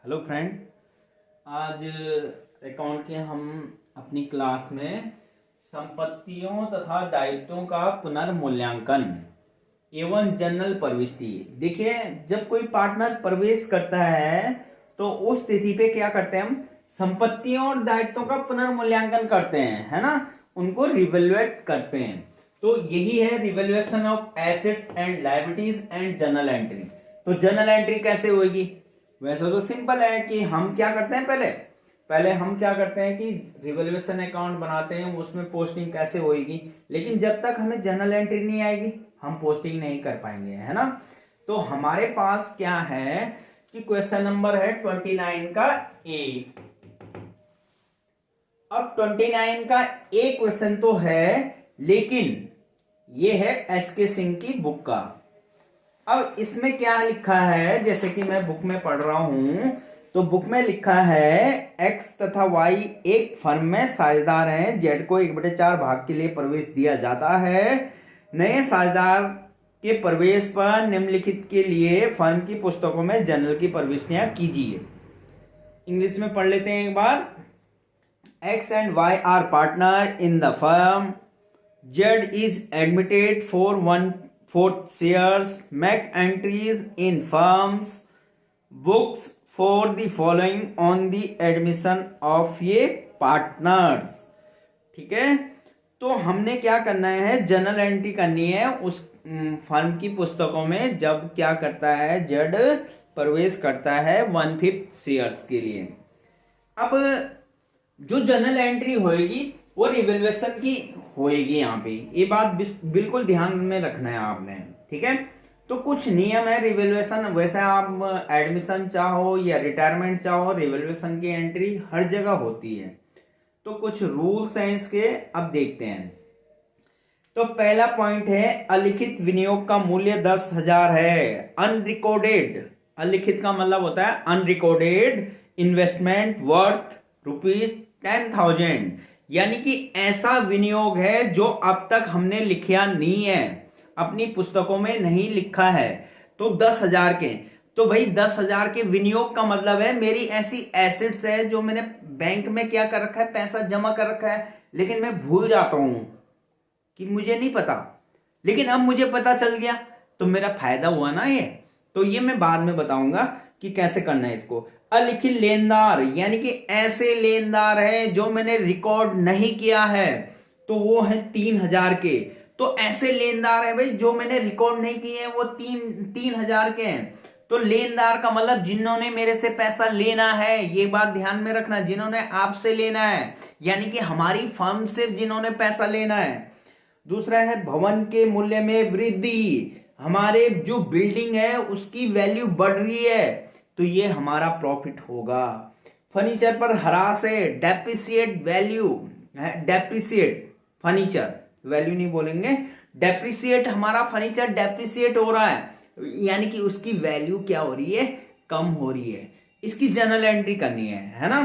Hello friend, आज account के हम अपनी क्लास में संपत्तियों तथा दायित्वों का पुनर्मूल्यांकन एवं जनरल प्रविष्टि। देखिए, जब कोई पार्टनर प्रवेश करता है तो उस तिथि पे क्या करते हैं, हम संपत्तियों और दायित्वों का पुनर्मूल्यांकन करते हैं, है ना। उनको रिवेल्युएट करते हैं। तो यही है revaluation of assets and liabilities and journal entry. तो जर्नल एंट्री कैसे होगी? वैसे तो सिंपल है कि हम क्या करते हैं, पहले हम क्या करते हैं कि रिवैल्यूएशन अकाउंट बनाते हैं, उसमें पोस्टिंग कैसे होगी। लेकिन जब तक हमें जर्नल एंट्री नहीं आएगी हम पोस्टिंग नहीं कर पाएंगे, है ना। तो हमारे पास क्या है कि क्वेश्चन नंबर है 29 का ए। अब 29 का ए क्वेश्चन तो है, लेकिन ये है एस के सिंह की बुक का। अब इसमें क्या लिखा है, जैसे कि मैं बुक में पढ़ रहा हूं, तो बुक में लिखा है एक्स तथा वाई एक फर्म में साझेदार हैं। जेड को 1/4 भाग के लिए प्रवेश दिया जाता है। नए साझेदार के प्रवेश पर निम्नलिखित के लिए फर्म की पुस्तकों में जर्नल की प्रविष्टियां कीजिए। इंग्लिश में पढ़ लेते हैं एक बार। X and Y are partner in the firm. Z is admitted for 1/4 shares. Make entries in firms books for the following on the admission of ये पार्टनर्स। ठीक है, तो हमने क्या करना है, जर्नल एंट्री करनी है उस फर्म की पुस्तकों में जब क्या करता है, जेड प्रवेश करता है 1/5 शेयर्स के लिए। अब जो जर्नल एंट्री होएगी वो रिवेल्युएशन की होएगी। यहाँ पे ये बात बिल्कुल ध्यान में रखना है आपने, ठीक है। तो कुछ नियम है रिवेल्युएशन, वैसे आप एडमिशन चाहो या रिटायरमेंट चाहो, रिवेल्युएशन की एंट्री हर जगह होती है। तो कुछ रूल्स हैं इसके, अब देखते हैं। तो पहला पॉइंट है, अलिखित विनियोग का मूल्य 10,000 है। अनरिकॉर्डेड, अलिखित का मतलब होता है अनरिकॉर्डेड इन्वेस्टमेंट वर्थ ₹10,000, यानी कि ऐसा विनियोग है जो अब तक हमने लिखा नहीं है, अपनी पुस्तकों में नहीं लिखा है। तो 10,000 के, तो भाई 10,000 के विनियोग का मतलब है मेरी ऐसी एसेट्स है जो मैंने बैंक में क्या कर रखा है, पैसा जमा कर रखा है, लेकिन मैं भूल जाता हूं कि मुझे नहीं पता, लेकिन अब मुझे पता चल गया तो मेरा फायदा हुआ ना ये। तो ये मैं बाद में बताऊंगा कि कैसे करना है इसको। अलिखित लेनदार, यानी कि ऐसे लेनदार है जो मैंने रिकॉर्ड नहीं किया है, तो वो है 3,000 के। तो ऐसे लेनदार है भाई जो मैंने रिकॉर्ड नहीं किए हैं, वो 3,000 के हैं। तो लेनदार का मतलब जिन्होंने मेरे से पैसा लेना है, ये बात ध्यान में रखना, जिन्होंने आपसे लेना है, यानी कि हमारी फर्म से जिन्होंने पैसा लेना है। दूसरा है भवन के मूल्य में वृद्धि, हमारे जो बिल्डिंग है उसकी वैल्यू बढ़ रही है, तो ये हमारा प्रॉफिट होगा। फर्नीचर पर ह्रास है, डेप्रिसिएट वैल्यू है, डेप्रिसिएट फर्नीचर, वैल्यू नहीं बोलेंगे, डेप्रिसिएट, हमारा फर्नीचर डेप्रिसिएट हो रहा है, यानी कि उसकी वैल्यू क्या हो रही है, कम हो रही है। इसकी जर्नल एंट्री करनी है ना।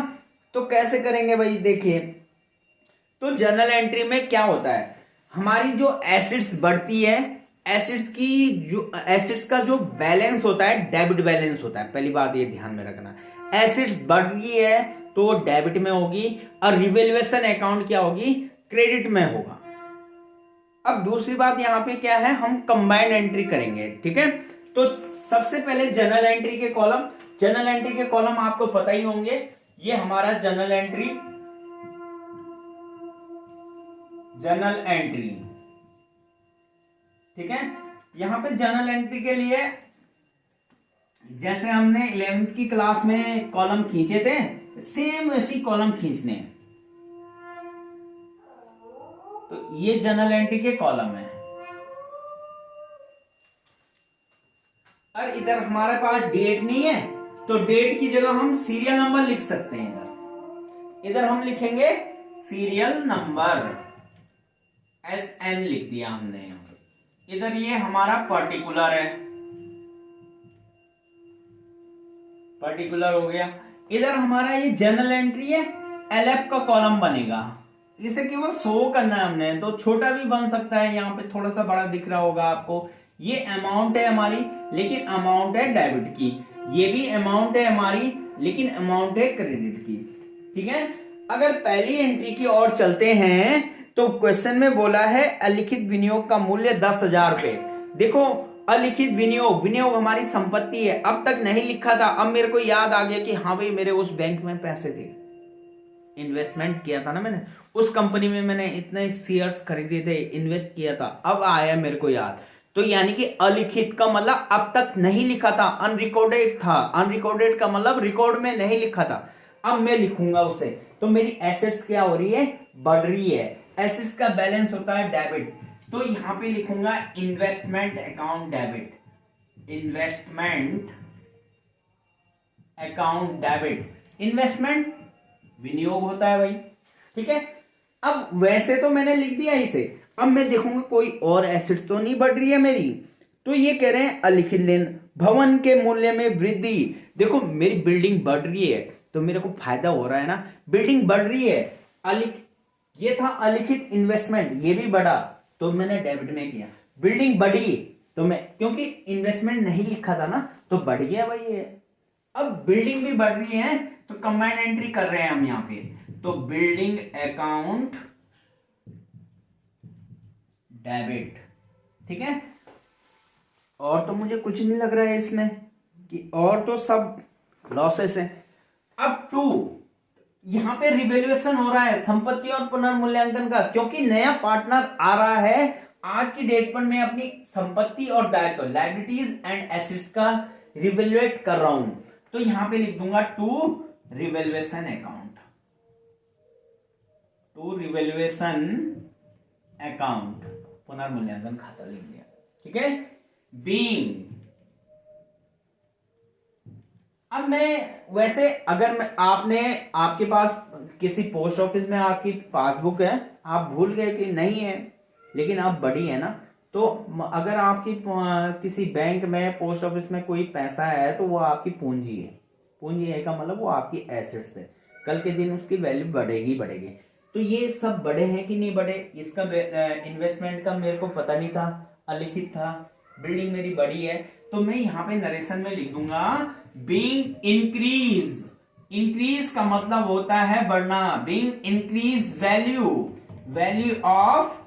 तो कैसे करेंगे भाई, देखिए। तो जर्नल एंट्री में क्या होता है, हमारी जो एसिड्स बढ़ती है, एसिड्स का जो बैलेंस होता है डेबिट बैलेंस होता है, पहली बात ये ध्यान में रखना। एसिड्स बढ़ रही है तो डेबिट में होगी, और रिवेल्युएशन अकाउंट क्या होगी, क्रेडिट में होगा। अब दूसरी बात यहाँ पे क्या है, हम कंबाइंड एंट्री करेंगे, ठीक है। तो सबसे पहले जर्नल एंट्री के कॉलम, जर्नल एंट्री के कॉलम आपको पता ही होंगे, ये हमारा जर्नल एंट्री, ठीक है। यहां पे जर्नल एंट्री के लिए जैसे हमने 11th की क्लास में कॉलम खींचे थे, सेम वैसी कॉलम खींचने हैं। तो ये जर्नल एंट्री के कॉलम है, और इधर हमारे पास डेट नहीं है, तो डेट की जगह हम सीरियल नंबर लिख सकते हैं। इधर हम लिखेंगे सीरियल नंबर, SN लिख दिया हमने। इधर ये हमारा पर्टिकुलर है, पर्टिकुलर हो गया। इधर हमारा ये जर्नल एंट्री है, LF का कॉलम बनेगा, इसे केवल शो करना है हमने, तो छोटा भी बन सकता है, यहाँ पे थोड़ा सा बड़ा दिख रहा होगा आपको। ये अमाउंट है हमारी, लेकिन अमाउंट है डेबिट की, ये भी अमाउंट है हमारी, लेकिन अमाउंट है क्रेडिट की। ठीक है, अगर पहली एंट्री की ओर चलते हैं तो क्वेश्चन में बोला है अलिखित विनियोग का मूल्य 10,000 रुपए। देखो अलिखित विनियोग, विनियोग हमारी संपत्ति है, अब तक नहीं लिखा था, अब मेरे को याद आ गया कि हाँ भाई मेरे उस बैंक में पैसे थे, इन्वेस्टमेंट किया था ना मैंने, उस कंपनी में मैंने इतने शेयर्स खरीदे थे, इन्वेस्ट किया था, अब आया मेरे को याद। तो यानी कि अलिखित का मतलब अब तक नहीं लिखा था, अनरिकॉर्डेड था। अनरिकॉर्डेड का मतलब रिकॉर्ड में नहीं लिखा था, अब मैं लिखूंगा उसे। तो मेरी एसेट्स क्या हो रही है, बढ़ रही है। एसेट्स का बैलेंस होता है डेबिट, तो यहां पे लिखूंगा investment account debit, investment account debit. Investment विनियोग होता है भाई। ठीक है, अब वैसे तो मैंने लिख दिया इसे, अब मैं देखूंगा कोई और एसेट तो नहीं बढ़ रही है मेरी। तो ये कह रहे हैं अलिखित लेन, भवन के मूल्य में वृद्धि। देखो मेरी बिल्डिंग बढ़ रही है तो मेरे को फायदा हो रहा है ना, बिल्डिंग बढ़ रही है। ये था अलिखित इन्वेस्टमेंट, ये भी बढ़ा तो मैंने डेबिट में किया। बिल्डिंग बढ़ी तो मैं, क्योंकि इन्वेस्टमेंट नहीं लिखा था ना तो बढ़ गया भाई ये। अब बिल्डिंग भी बढ़ रही है तो कंबाइंड एंट्री कर रहे हैं हम यहां पे, तो बिल्डिंग अकाउंट डेबिट। ठीक है, और तो मुझे कुछ नहीं लग रहा है इसमें कि, और तो सब लॉसेस है। अब 2 यहां पे रिवैल्यूएशन हो रहा है संपत्ति और पुनर्मूल्यांकन का, क्योंकि नया पार्टनर आ रहा है। आज की डेट पर मैं अपनी संपत्ति और दायित्व, लायबिलिटीज एंड एसेट्स का रिवैल्यूएट कर रहा हूं, तो यहां पे लिख दूंगा to revaluation account, to revaluation account, पुनर्मूल्यांकन खाता लिख दिया। ठीक है, बीइंग। अब मैं वैसे अगर मैं, आपके पास किसी पोस्ट ऑफिस में आपकी पासबुक है, आप भूल गए कि नहीं है लेकिन अब बड़ी है ना, तो अगर आपकी किसी बैंक में, पोस्ट ऑफिस में कोई पैसा है तो वो आपकी पूंजी है। पूंजी है का मतलब वो आपकी एसेट्स है, कल के दिन उसकी वैल्यू बढ़ेगी बढ़ेगी। तो ये सब बड़े हैं कि नहीं बड़े, इसका इन्वेस्टमेंट का मेरे को पता नहीं था, अलिखित था। बिल्डिंग मेरी बड़ी है तो मैं यहाँ पे नरेशन में लिख दूंगा बीइंग इंक्रीज। इंक्रीज का मतलब होता है बढ़ना, being increase value, value of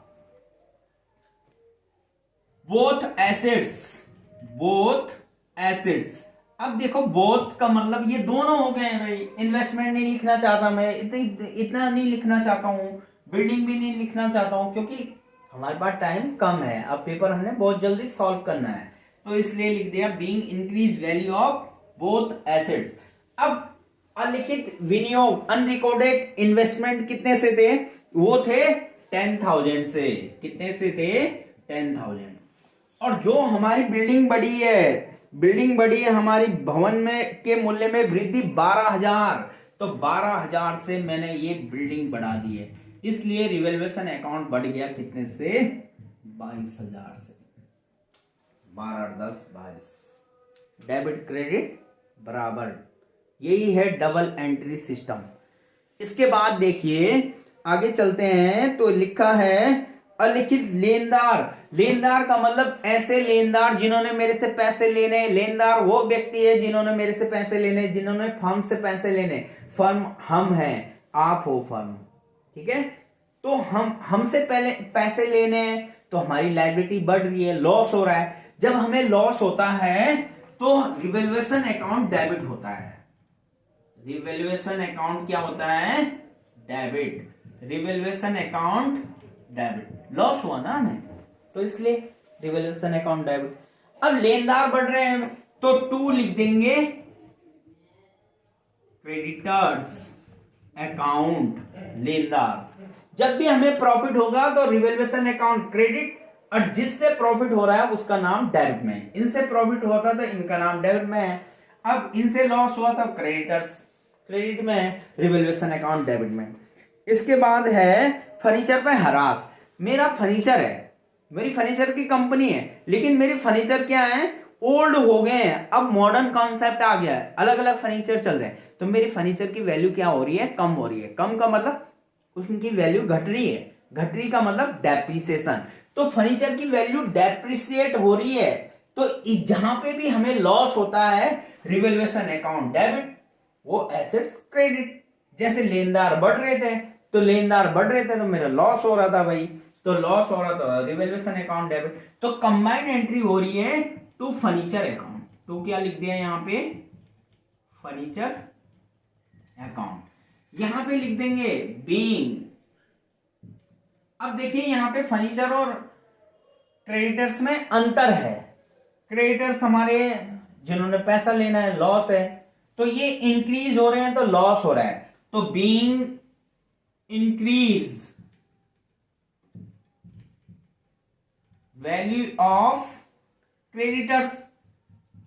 both assets, both assets. अब देखो बोथ का मतलब ये दोनों हो गए हैं भाई। इन्वेस्टमेंट नहीं लिखना चाहता मैं, इतना नहीं लिखना चाहता हूं, बिल्डिंग भी नहीं लिखना चाहता हूं, क्योंकि हमारे पास टाइम कम है, अब पेपर हमने बहुत जल्दी सॉल्व करना है, तो इसलिए लिख दिया being increase value of both assets. अब अलिखित विनियोग, अनरिकॉर्डेड इन्वेस्टमेंट कितने से थे, वो थे 10,000 से। कितने से थे, 10,000। और जो हमारी बिल्डिंग बढ़ी है, बिल्डिंग बढ़ी है हमारी, भवन में के मूल्य में वृद्धि 12,000, तो 12,000 से मैंने ये बिल्डिंग बढ़ा दी है, इसलिए रिवैल्यूएशन अकाउंट बढ़ गया कितने से, 22,000 से। 12 10 22, डेबिट क्रेडिट बराबर, यही है डबल एंट्री सिस्टम। इसके बाद देखिए आगे चलते हैं तो लिखा है अलिखित लेनदार। लेनदार का मतलब ऐसे लेनदार जिन्होंने मेरे से पैसे लेने, लेनदार वो व्यक्ति है जिन्होंने मेरे से पैसे लेने, जिन्होंने फर्म से पैसे लेने। फर्म हम हैं, आप हो फर्म। ठीक है, तो हमसे पहले पैसे लेने तो हमारी लायबिलिटी बढ़ रही है, लॉस हो रहा है। जब हमें लॉस होता है तो रिवैल्यूएशन अकाउंट डेबिट होता है। रिवैल्यूएशन अकाउंट क्या होता है, debit. Revaluation account debit, loss हुआ ना हमें, तो इसलिए रिवैल्यूएशन अकाउंट डेबिट। अब लेनदार बढ़ रहे हैं तो 2 लिख देंगे क्रेडिटर्स अकाउंट, लेनदार। जब भी हमें प्रॉफिट होगा तो रिवैल्यूएशन अकाउंट क्रेडिट, और जिससे प्रॉफिट हो रहा है उसका नाम डेबिट में। इनसे प्रॉफिट हुआ था तो इनका नाम डेबिट में है, अब इनसे लॉस हुआ था क्रेडिटर्स क्रेडिट में, रिवैल्यूएशन अकाउंट डेबिट में। इसके बाद है फर्नीचर पे हरास। मेरा फर्नीचर है, मेरी फर्नीचर की कंपनी है, लेकिन मेरे फर्नीचर क्या है, ओल्ड हो गए हैं, अब मॉडर्न कॉन्सेप्ट आ गया है, अलग अलग फर्नीचर चल रहे हैं, तो मेरी फर्नीचर की वैल्यू क्या हो रही है, कम हो रही है। कम का मतलब उसकी वैल्यू घट रही है, घट रही का मतलब डेप्रिसिएशन। तो फर्नीचर की वैल्यू डेप्रिसिएट हो रही है, तो जहां पे भी हमें लॉस होता है रिवैल्यूएशन अकाउंट डेबिट, वो एसेट्स क्रेडिट। जैसे लेनदार बढ़ रहे थे तो मेरा लॉस हो रहा था भाई, तो लॉस हो रहा था, रिवैल्यूएशन अकाउंट डेबिट। तो कंबाइंड एंट्री हो रही है टू फर्नीचर अकाउंट। तो क्या लिख दिया यहां पे, फर्नीचर अकाउंट। यहां पे लिख देंगे बीइंग। अब देखिए यहां पे फर्नीचर और क्रेडिटर्स में अंतर है। क्रेडिटर्स हमारे जिन्होंने पैसा लेना है, लॉस है, तो ये इंक्रीज हो रहे हैं तो लॉस हो रहा है। तो being increase value of creditors,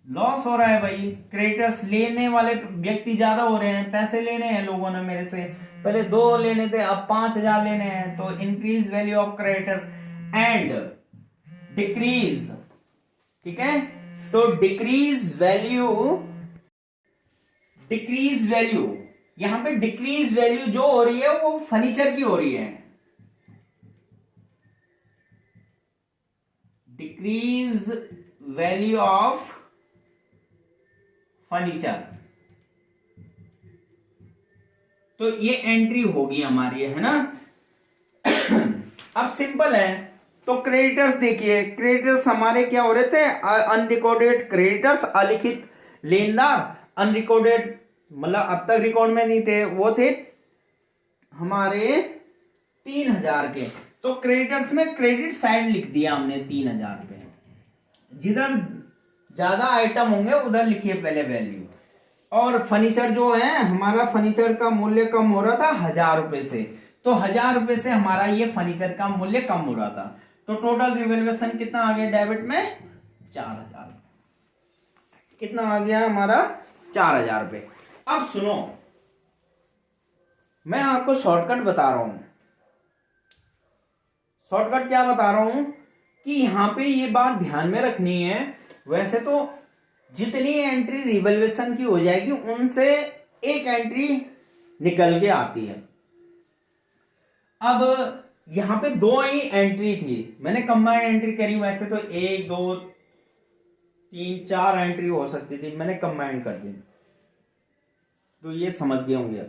loss हो रहा है भाई। क्रेडिटर्स लेने वाले व्यक्ति ज्यादा हो रहे हैं, पैसे लेने हैं लोगों ने मेरे से, पहले 2 लेने थे अब 5,000 लेने हैं, तो increase value of creditors and decrease, ठीक है। तो डिक्रीज वैल्यू यहां पे डिक्रीज वैल्यू जो हो रही है वो फर्नीचर की हो रही है। डिक्रीज वैल्यू ऑफ फर्नीचर, तो ये एंट्री होगी हमारी, है ना। अब सिंपल है। तो क्रेडिटर्स देखिए, क्रेडिटर्स हमारे क्या हो रहे थे, अनरिकॉर्डेड क्रेडिटर्स, अलिखित लेनदार, अनरिकॉर्डेड मतलब अब तक रिकॉर्ड में नहीं थे, वो थे हमारे 3,000 के। तो क्रेडिटर्स में क्रेडिट साइड लिख दिया हमने 3,000 पे। जिधर ज्यादा आइटम होंगे उधर लिखिए पहले वैल्यू। और फर्नीचर जो है हमारा, फर्नीचर का मूल्य कम हो रहा था 1,000 रुपए से, तो 1,000 रुपए से हमारा ये फर्नीचर का मूल्य कम हो रहा था। तो टोटल रिवैल्यूएशन कितना आ गया डेबिट में, 4,000। कितना आ गया हमारा, 4,000 रुपए। अब सुनो, मैं आपको शॉर्टकट बता रहा हूं। शॉर्टकट क्या बता रहा हूं कि यहां पे ये बात ध्यान में रखनी है। वैसे तो जितनी एंट्री रिवैल्यूएशन की हो जाएगी उनसे एक एंट्री निकल के आती है। अब यहां पे 2 ही एंट्री थी, मैंने कंबाइंड एंट्री करी। वैसे तो 1 2 3 4 एंट्री हो सकती थी, मैंने कंबाइंड कर दी, तो ये समझ गए होंगे।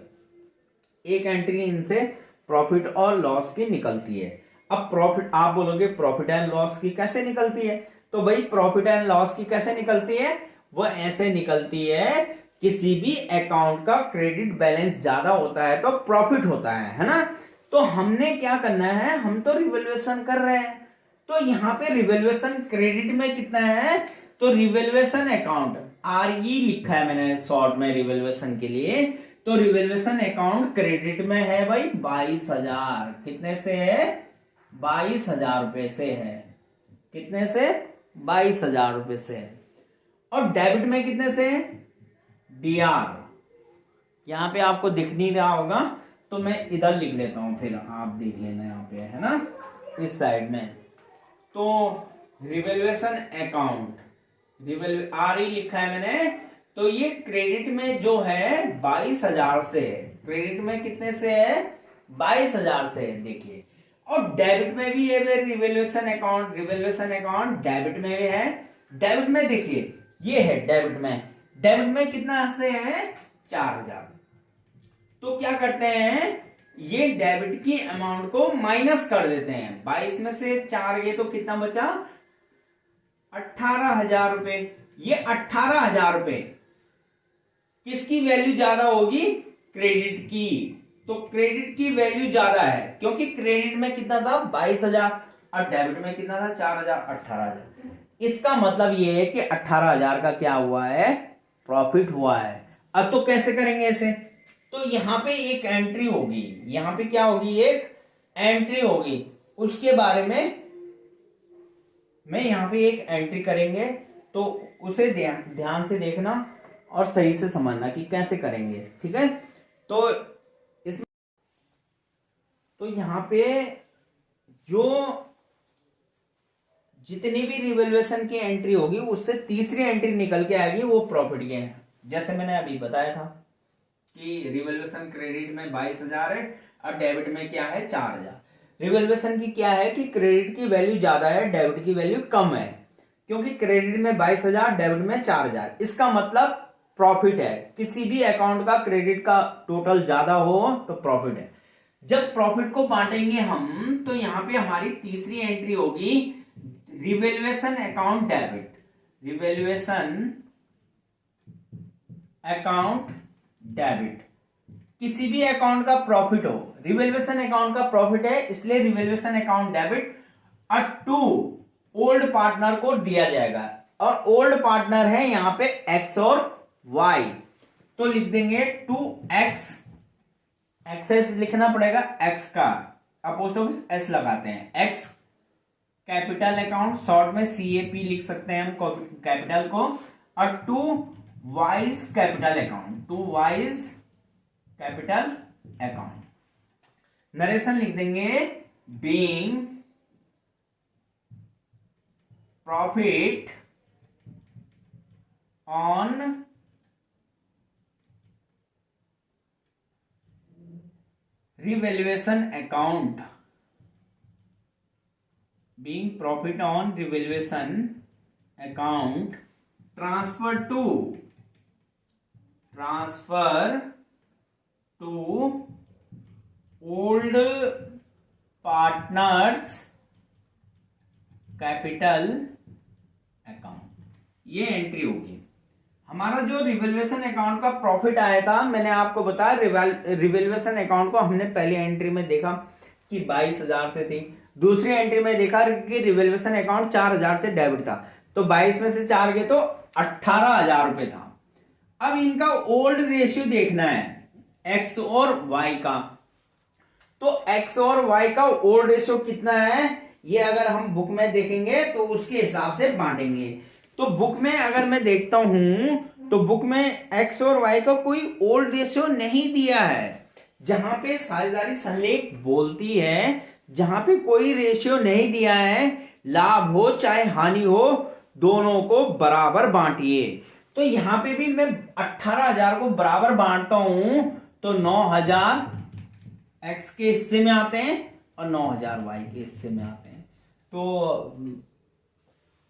एक एंट्री इनसे प्रॉफिट और लॉस की निकलती है। अब प्रॉफिट, आप बोलोगे प्रॉफिट एंड लॉस की कैसे निकलती है, तो भाई प्रॉफिट एंड लॉस की कैसे निकलती है, वो ऐसे निकलती है, किसी भी अकाउंट का क्रेडिट बैलेंस ज्यादा होता है तो प्रॉफिट होता है ना। तो हमने क्या करना है, हम तो रिवैल्यूएशन कर रहे हैं, तो यहाँ पे रिवैल्यूएशन क्रेडिट में कितना है, तो रिवैल्यूएशन अकाउंट RE लिखा है मैंने शॉर्ट में रिवैल्यूएशन के लिए। तो रिवैल्यूएशन अकाउंट क्रेडिट में है भाई 22,000। कितने से है, 22,000 रुपए से है। कितने से, 22,000 रुपए से है। और डेबिट में कितने से, DR यहां पे आपको दिख नहीं रहा होगा तो मैं इधर लिख लेता हूं, फिर आप देख लेना यहाँ पे, है ना, इस साइड में। तो रिवैल्यूएशन अकाउंट, RE लिखा है मैंने, तो ये क्रेडिट में जो है 22,000 से है। क्रेडिट में कितने से है, 22,000 से है, देखिए। और डेबिट में भी है रिवैल्यूएशन अकाउंट, डेबिट में भी है। डेबिट में देखिए ये है, डेबिट में कितना से है, 4,000। तो क्या करते हैं, ये डेबिट की अमाउंट को माइनस कर देते हैं। 22 में से 4 गए तो कितना बचा, 18,000 रुपए। ये 18,000 रुपए किसकी वैल्यू ज्यादा होगी, क्रेडिट की। तो क्रेडिट की वैल्यू ज्यादा है क्योंकि क्रेडिट में कितना था, 22,000, और डेबिट में कितना था, 4,000, 18,000। इसका मतलब ये है कि 18,000 का क्या हुआ है, प्रॉफिट हुआ है। अब तो कैसे करेंगे इसे, तो यहां पे एक एंट्री होगी, यहां पे क्या होगी, एक एंट्री होगी, उसके बारे में मैं यहां पे एक एंट्री करेंगे, तो उसे ध्यान से देखना और सही से समझना कि कैसे करेंगे, ठीक है। तो इसमें, तो यहां पे जो जितनी भी रिवैल्यूएशन की एंट्री होगी उससे तीसरी एंट्री निकल के आएगी, वो प्रॉफिट गेन है। जैसे मैंने अभी बताया था कि रिवैल्यूएशन क्रेडिट में 22,000 है और डेबिट में क्या है, 4,000। रिवैल्यूएशन की क्या है कि क्रेडिट की वैल्यू ज्यादा है, डेबिट की वैल्यू कम है, क्योंकि क्रेडिट में 22,000, डेबिट में 4,000। इसका मतलब प्रॉफिट है, किसी भी अकाउंट का क्रेडिट का टोटल ज्यादा हो तो प्रॉफिट है। जब प्रॉफिट को बांटेंगे हम तो यहां पे हमारी तीसरी एंट्री होगी revaluation account debit. Revaluation account debit, किसी भी अकाउंट का प्रॉफिट हो, रिवैल्यूएशन अकाउंट का प्रॉफिट है इसलिए रिवैल्यूएशन अकाउंट डेबिट और टू ओल्ड पार्टनर को दिया जाएगा, और ओल्ड पार्टनर है यहां पे एक्स और वाई, तो लिख देंगे टू एक्स, एक्सेस लिखना पड़ेगा, एक्स का अपोस्ट्रोफ एस लगाते हैं, एक्स कैपिटल अकाउंट, शॉर्ट में सीएपी लिख सकते हैं हम कैपिटल को, और to Y's capital account, to Y's capital account. Narration लिख देंगे being profit on revaluation account, being profit on revaluation account transfer to old partners capital account, ये एंट्री होगी। हमारा जो रिवैल्यूएशन अकाउंट का प्रॉफिट आया था, मैंने आपको बताया रिवैल्यूएशन अकाउंट को हमने पहली एंट्री में देखा कि 22,000 से थी, दूसरी एंट्री में देखा कि रिवैल्यूएशन अकाउंट 4,000 से डेबिट था, तो 22 में से 4 गए तो 18,000 रुपए था। अब इनका ओल्ड रेशियो देखना है एक्स और वाई का, तो एक्स और वाई का ओल्ड रेशियो कितना है ये अगर हम बुक में देखेंगे तो उसके हिसाब से बांटेंगे। तो बुक में अगर मैं देखता हूं तो बुक में एक्स और वाई का कोई ओल्ड रेशियो नहीं दिया है, जहां पे साझेदारी संलेख बोलती है जहां पे कोई रेशियो नहीं दिया है, लाभ हो चाहे हानि हो दोनों को बराबर बांटिए। तो यहां पे भी मैं 18,000 को बराबर बांटता हूं तो 9,000 एक्स के हिस्से में आते हैं और 9,000 वाई के हिस्से में आते हैं। तो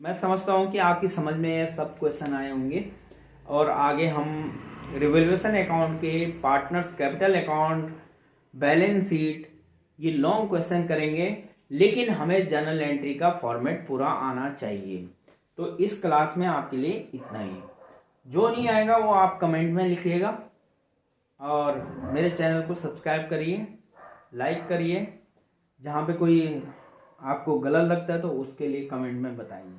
मैं समझता हूं कि आपकी समझ में सब क्वेश्चन आए होंगे, और आगे हम रिवैल्यूएशन अकाउंट के, partners capital account, balance sheet, ये लॉन्ग क्वेश्चन करेंगे, लेकिन हमें जर्नल एंट्री का फॉर्मेट पूरा आना चाहिए। तो इस क्लास में आपके लिए इतना ही, जो नहीं आएगा वो आप कमेंट में लिखिएगा, और मेरे चैनल को सब्सक्राइब करिए, लाइक करिए, जहाँ पे कोई आपको गलत लगता है तो उसके लिए कमेंट में बताइए।